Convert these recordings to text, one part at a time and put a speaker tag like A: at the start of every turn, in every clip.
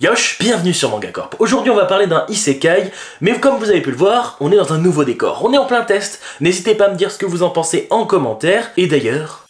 A: Yosh, bienvenue sur Manga Corp. Aujourd'hui on va parler d'un isekai, mais comme vous avez pu le voir, on est dans un nouveau décor, on est en plein test. N'hésitez pas à me dire ce que vous en pensez en commentaire, et d'ailleurs...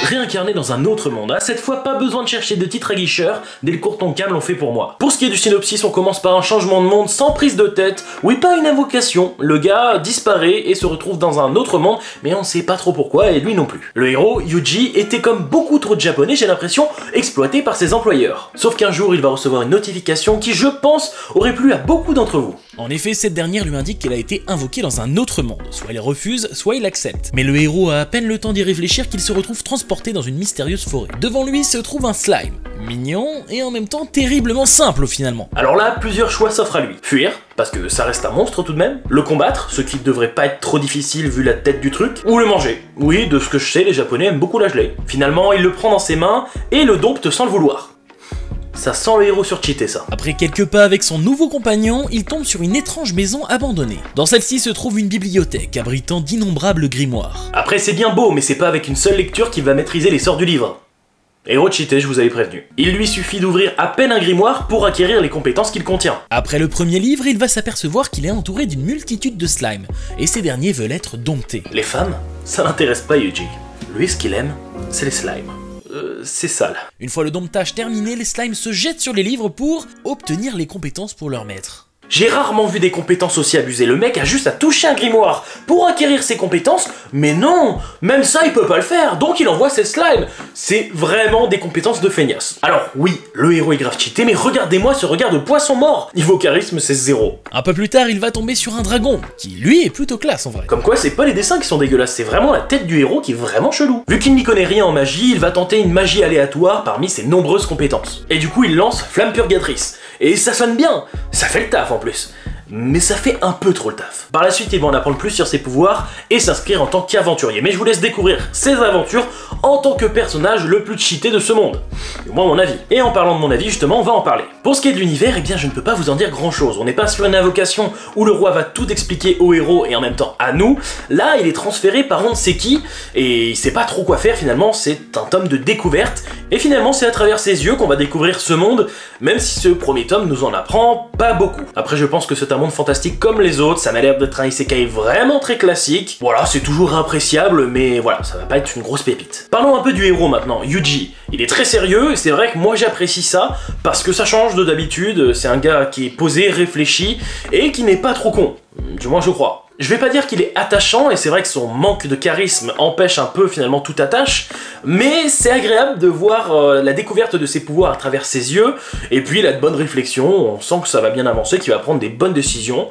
A: Réincarné dans un autre monde, cette fois pas besoin de chercher de titres aguicheurs, dès le Courtonkam l'ont fait pour moi. Pour ce qui est du synopsis, on commence par un changement de monde sans prise de tête, oui pas une invocation, le gars disparaît et se retrouve dans un autre monde, mais on sait pas trop pourquoi et lui non plus. Le héros, Yuji, était comme beaucoup trop de japonais, j'ai l'impression, exploité par ses employeurs. Sauf qu'un jour il va recevoir une notification qui, je pense, aurait plu à beaucoup d'entre vous. En effet, cette dernière lui indique qu'elle a été invoquée dans un autre monde, soit il refuse, soit il accepte. Mais le héros a à peine le temps d'y réfléchir qu'il se retrouve transporté dans une mystérieuse forêt. Devant lui se trouve un slime, mignon et en même temps terriblement simple finalement. Alors là, plusieurs choix s'offrent à lui. Fuir, parce que ça reste un monstre tout de même, le combattre, ce qui devrait pas être trop difficile vu la tête du truc, ou le manger. Oui, de ce que je sais, les japonais aiment beaucoup la gelée. Finalement, il le prend dans ses mains et le dompte sans le vouloir. Ça sent le héros surcheaté ça. Après quelques pas avec son nouveau compagnon, il tombe sur une étrange maison abandonnée. Dans celle-ci se trouve une bibliothèque abritant d'innombrables grimoires. Après c'est bien beau, mais c'est pas avec une seule lecture qu'il va maîtriser les sorts du livre. Héros cheaté, je vous avais prévenu. Il lui suffit d'ouvrir à peine un grimoire pour acquérir les compétences qu'il contient. Après le premier livre, il va s'apercevoir qu'il est entouré d'une multitude de slimes, et ces derniers veulent être domptés. Les femmes, ça n'intéresse pas Yuji. Lui, ce qu'il aime, c'est les slimes. C'est sale. Une fois le domptage terminé, les slimes se jettent sur les livres pour obtenir les compétences pour leur maître. J'ai rarement vu des compétences aussi abusées. Le mec a juste à toucher un grimoire pour acquérir ses compétences, mais non, même ça il peut pas le faire, donc il envoie ses slimes. C'est vraiment des compétences de feignasse. Alors oui, le héros est grave cheaté, mais regardez-moi ce regard de poisson mort. Niveau charisme, c'est 0. Un peu plus tard, il va tomber sur un dragon, qui lui est plutôt classe en vrai. Comme quoi, c'est pas les dessins qui sont dégueulasses, c'est vraiment la tête du héros qui est vraiment chelou. Vu qu'il n'y connaît rien en magie, il va tenter une magie aléatoire parmi ses nombreuses compétences. Et du coup, il lance Flamme Purgatrice. Et ça sonne bien, ça fait le taf en plus. Mais ça fait un peu trop le taf. Par la suite, il va en apprendre plus sur ses pouvoirs et s'inscrire en tant qu'aventurier. Mais je vous laisse découvrir ses aventures en tant que personnage le plus cheaté de ce monde. Du moins mon avis. Et en parlant de mon avis, justement, on va en parler. Pour ce qui est de l'univers, eh bien je ne peux pas vous en dire grand chose. On n'est pas sur une invocation où le roi va tout expliquer au héros et en même temps à nous. Là, il est transféré par on ne sait qui et il sait pas trop quoi faire finalement. C'est un tome de découverte. Et finalement, c'est à travers ses yeux qu'on va découvrir ce monde, même si ce premier tome nous en apprend pas beaucoup. Après, je pense que c'est un monde fantastique comme les autres, ça m'a l'air d'être un isekai vraiment très classique. Voilà, c'est toujours appréciable, mais voilà, ça va pas être une grosse pépite. Parlons un peu du héros maintenant, Yuji. Il est très sérieux, et c'est vrai que moi j'apprécie ça, parce que ça change de d'habitude, c'est un gars qui est posé, réfléchi, et qui n'est pas trop con. Du moins je crois. Je vais pas dire qu'il est attachant, et c'est vrai que son manque de charisme empêche un peu finalement toute attache, mais c'est agréable de voir la découverte de ses pouvoirs à travers ses yeux, et puis il a de bonnes réflexions, on sent que ça va bien avancer, qu'il va prendre des bonnes décisions.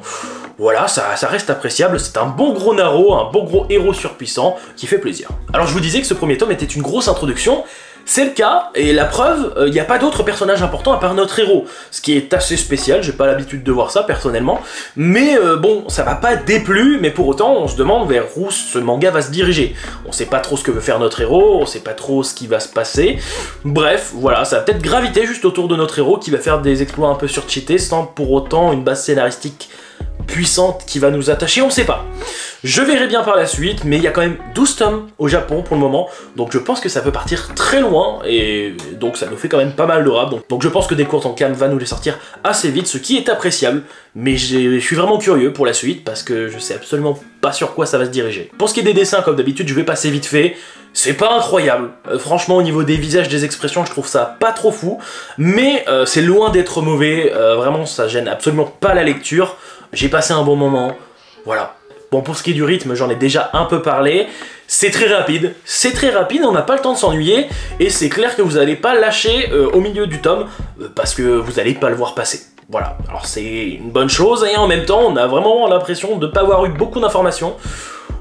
A: Voilà, ça reste appréciable, c'est un bon gros Naro, un bon gros héros surpuissant, qui fait plaisir. Alors je vous disais que ce premier tome était une grosse introduction. C'est le cas, et la preuve, il n'y a pas d'autres personnages importants à part notre héros, ce qui est assez spécial, j'ai pas l'habitude de voir ça personnellement, mais bon, ça va pas déplu, mais pour autant, on se demande vers où ce manga va se diriger. On sait pas trop ce que veut faire notre héros, on sait pas trop ce qui va se passer, bref, voilà, ça va peut-être graviter juste autour de notre héros qui va faire des exploits un peu surcheatés sans pour autant une base scénaristique puissante qui va nous attacher, on sait pas. Je verrai bien par la suite, mais il y a quand même 12 tomes au Japon pour le moment, donc je pense que ça peut partir très loin, et donc ça nous fait quand même pas mal de rap, donc je pense que des Courtonkam va nous les sortir assez vite, ce qui est appréciable, mais je suis vraiment curieux pour la suite, parce que je sais absolument pas sur quoi ça va se diriger. Pour ce qui est des dessins, comme d'habitude, je vais passer vite fait. C'est pas incroyable, franchement au niveau des visages, des expressions, je trouve ça pas trop fou, mais c'est loin d'être mauvais, vraiment ça gêne absolument pas la lecture, j'ai passé un bon moment, voilà. Bon, pour ce qui est du rythme, j'en ai déjà un peu parlé, c'est très rapide, on n'a pas le temps de s'ennuyer, et c'est clair que vous n'allez pas lâcher au milieu du tome, parce que vous n'allez pas le voir passer. Voilà, alors c'est une bonne chose, et en même temps, on a vraiment l'impression de ne pas avoir eu beaucoup d'informations.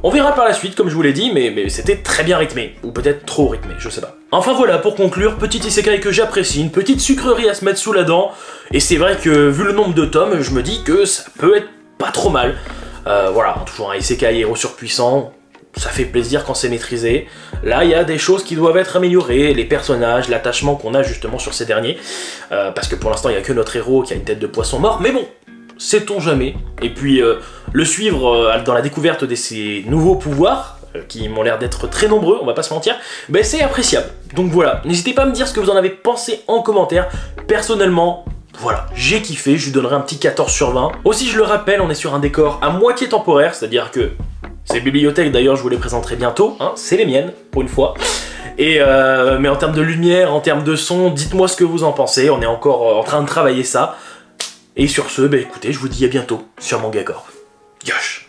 A: On verra par la suite, comme je vous l'ai dit, mais c'était très bien rythmé, ou peut-être trop rythmé, je sais pas. Enfin voilà, pour conclure, petit isekai que j'apprécie, une petite sucrerie à se mettre sous la dent, et c'est vrai que, vu le nombre de tomes, je me dis que ça peut être pas trop mal. Voilà, toujours un isekai héros surpuissant, ça fait plaisir quand c'est maîtrisé. Là, il y a des choses qui doivent être améliorées, les personnages, l'attachement qu'on a justement sur ces derniers, parce que pour l'instant, il n'y a que notre héros qui a une tête de poisson mort, mais bon, sait-on jamais. Et puis, le suivre dans la découverte de ses nouveaux pouvoirs, qui m'ont l'air d'être très nombreux, on va pas se mentir, ben c'est appréciable. Donc voilà, n'hésitez pas à me dire ce que vous en avez pensé en commentaire. Personnellement, voilà, j'ai kiffé, je lui donnerai un petit 14 sur 20. Aussi, je le rappelle, on est sur un décor à moitié temporaire, c'est-à-dire que ces bibliothèques, d'ailleurs, je vous les présenterai bientôt, hein, c'est les miennes, pour une fois. Et mais en termes de lumière, en termes de son, dites-moi ce que vous en pensez, on est encore en train de travailler ça. Et sur ce, bah écoutez, je vous dis à bientôt sur Manga Corp. Yosh!